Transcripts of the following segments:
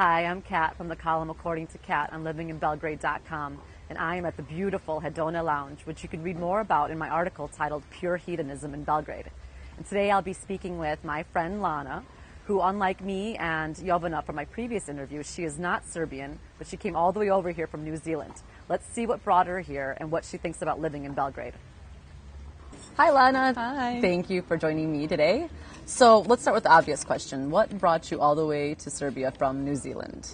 Hi, I'm Kat from the column According to Kat on livinginbelgrade.com, and I am at the beautiful Hedona Lounge, which you can read more about in my article titled Pure Hedonism in Belgrade. And today I'll be speaking with my friend Lana, who, unlike me and Jovana from my previous interview, she is not Serbian, but she came all the way over here from New Zealand. Let's see what brought her here and what she thinks about living in Belgrade. Hi, Lana. Hi. Thank you for joining me today. So let's start with the obvious question. What brought you all the way to Serbia from New Zealand?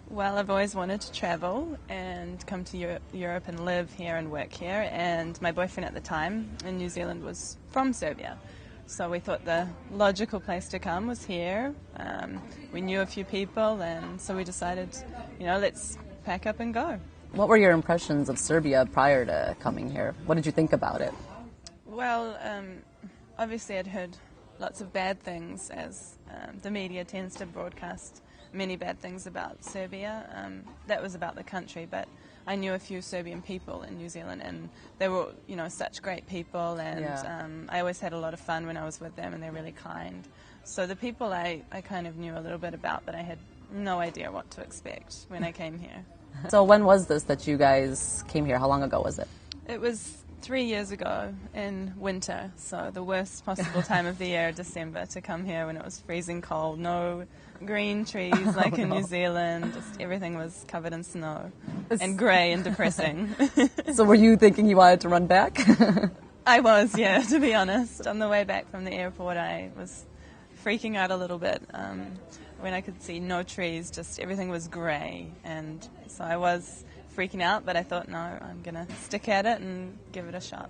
Well, I've always wanted to travel and come to Europe and live here and work here. And my boyfriend at the time in New Zealand was from Serbia. So we thought the logical place to come was here. We knew a few people, and so we decided, let's pack up and go. What were your impressions of Serbia prior to coming here? What did you think about it? Well, obviously I'd heard lots of bad things, as the media tends to broadcast many bad things about Serbia. That was about the country, but I knew a few Serbian people in New Zealand, and they were, such great people, and I always had a lot of fun when I was with them, and they're really kind. So the people I kind of knew a little bit about, but I had no idea what to expect when I came here. So when was this that you guys came here? How long ago was it? It was 3 years ago in winter, so the worst possible time of the year, December, to come here when it was freezing cold. No green trees like in New Zealand. Just everything was covered in snow and grey and depressing. So were you thinking you wanted to run back? I was, yeah, to be honest. On the way back from the airport, I was freaking out a little bit when I could see no trees, just everything was grey, and so I was freaking out, but I thought, no, I'm going to stick at it and give it a shot.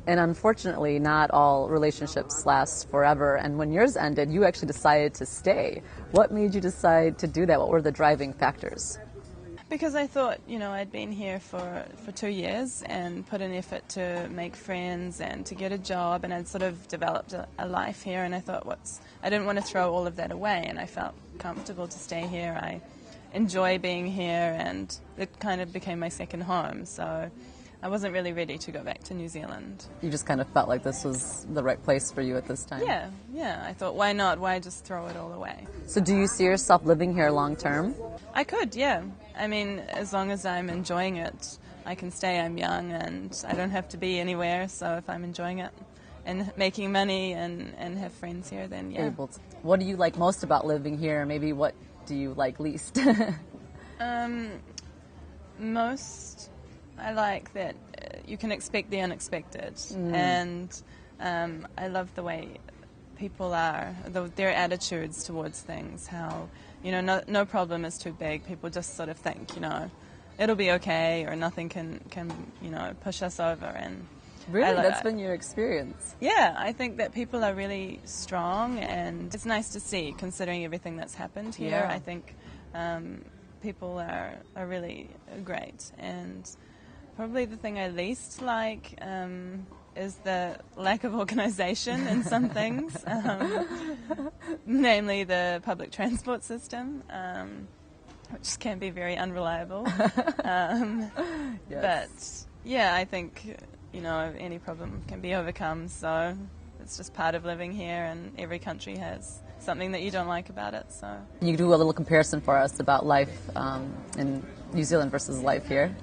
And unfortunately, not all relationships last forever, and when yours ended, you actually decided to stay. What made you decide to do that? What were the driving factors? Because I thought, I'd been here for 2 years and put an effort to make friends and to get a job, and I'd sort of developed a life here, and I thought, I didn't want to throw all of that away, and I felt comfortable to stay here. I enjoy being here, and it kind of became my second home, so I wasn't really ready to go back to New Zealand. You just kind of felt like this was the right place for you at this time? Yeah. I thought, why not? Why just throw it all away? So do you see yourself living here long term? I could, yeah. I mean, as long as I'm enjoying it, I can stay. I'm young and I don't have to be anywhere, so if I'm enjoying it and making money and have friends here, then yeah. What do you like most about living here? Maybe what do you like least? Most, I like that you can expect the unexpected, and I love the way people are, their attitudes towards things, how, no problem is too big. People just sort of think, it'll be okay, or nothing can push us over. And really? That's been your experience? Yeah, I think that people are really strong, and it's nice to see, considering everything that's happened here. Yeah. I think people are really great, and probably the thing I least like is the lack of organisation in some things, namely the public transport system, which can be very unreliable. Yes. But yeah, I think any problem can be overcome, so it's just part of living here, and every country has something that you don't like about it. So you do a little comparison for us about life in New Zealand versus life here.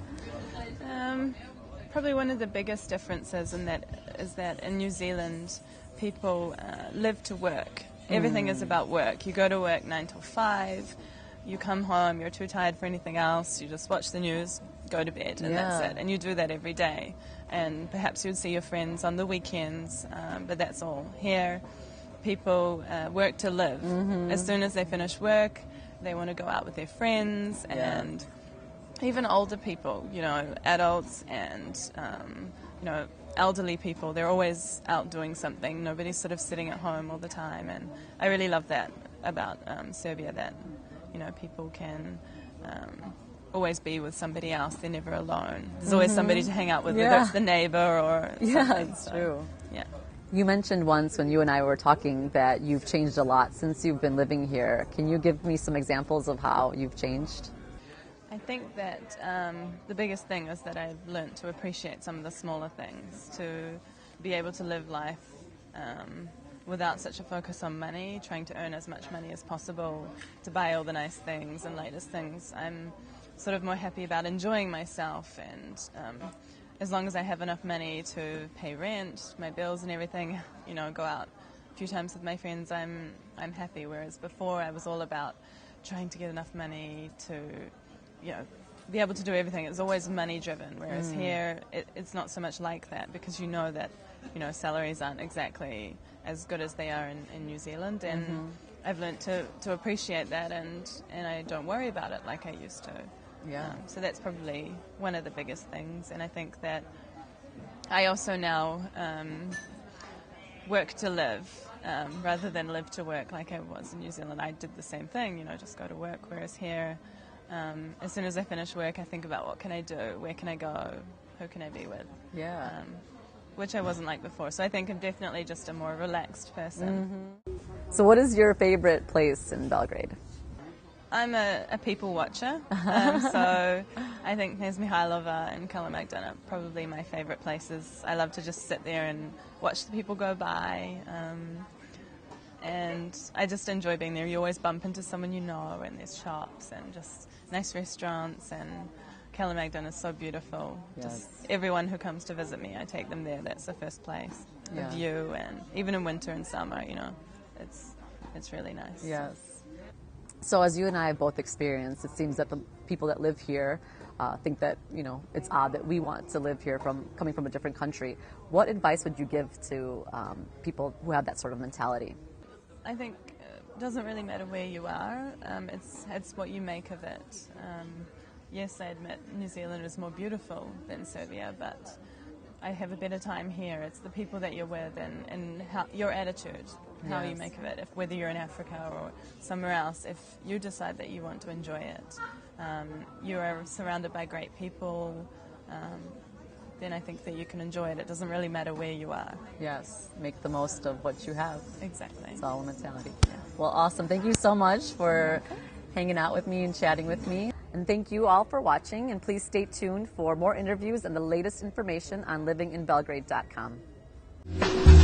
Probably one of the biggest differences is that in New Zealand, people live to work. Everything is about work. You go to work 9 till 5, you come home, you're too tired for anything else, you just watch the news, go to bed, and that's it. And you do that every day. And perhaps you'd see your friends on the weekends, but that's all. Here, people work to live. As soon as they finish work, they want to go out with their friends, and even older people, adults and, elderly people, they're always out doing something. Nobody's sort of sitting at home all the time, and I really love that about Serbia, that, people can always be with somebody else. They're never alone. There's always somebody to hang out with, whether it's the neighbor or something. Yeah, it's true. Yeah. You mentioned once when you and I were talking that you've changed a lot since you've been living here. Can you give me some examples of how you've changed? I think that the biggest thing is that I've learnt to appreciate some of the smaller things, to be able to live life without such a focus on money, trying to earn as much money as possible to buy all the nice things and latest things. I'm sort of more happy about enjoying myself, and as long as I have enough money to pay rent, my bills and everything, you know, go out a few times with my friends, I'm happy. Whereas before I was all about trying to get enough money to, you know, be able to do everything. It's always money driven, whereas here it's not so much like that, because you know that, you know, salaries aren't exactly as good as they are in New Zealand, and I've learned to appreciate that, and I don't worry about it like I used to. Yeah. So that's probably one of the biggest things, and I think that I also now work to live rather than live to work like I was in New Zealand. I did the same thing, you know, just go to work, whereas here, as soon as I finish work, I think about what can I do, where can I go, who can I be with. Yeah. Which I wasn't like before. So I think I'm definitely just a more relaxed person. So what is your favorite place in Belgrade? I'm a people watcher, so I think Nes Mihailova and Kalemegdan are probably my favorite places. I love to just sit there and watch the people go by, and I just enjoy being there. You always bump into someone you know, and there's shops and just nice restaurants, and Kalemegdan is so beautiful. Yes. Just everyone who comes to visit me, I take them there. That's the first place. The view, and even in winter and summer, you know, it's really nice. Yes. So as you and I have both experienced, it seems that the people that live here think that, you know, it's odd that we want to live here coming from a different country. What advice would you give to people who have that sort of mentality? I think it doesn't really matter where you are. It's what you make of it. Yes, I admit New Zealand is more beautiful than Serbia, but I have a better time here. It's the people that you're with, and how, your attitude, how you make of it. If whether you're in Africa or somewhere else, if you decide that you want to enjoy it, you are surrounded by great people, then I think that you can enjoy it. It doesn't really matter where you are. Yes, make the most of what you have. Exactly. It's all a mentality. Well, awesome. Thank you so much for hanging out with me and chatting with me. And thank you all for watching, and please stay tuned for more interviews and the latest information on livinginbelgrade.com.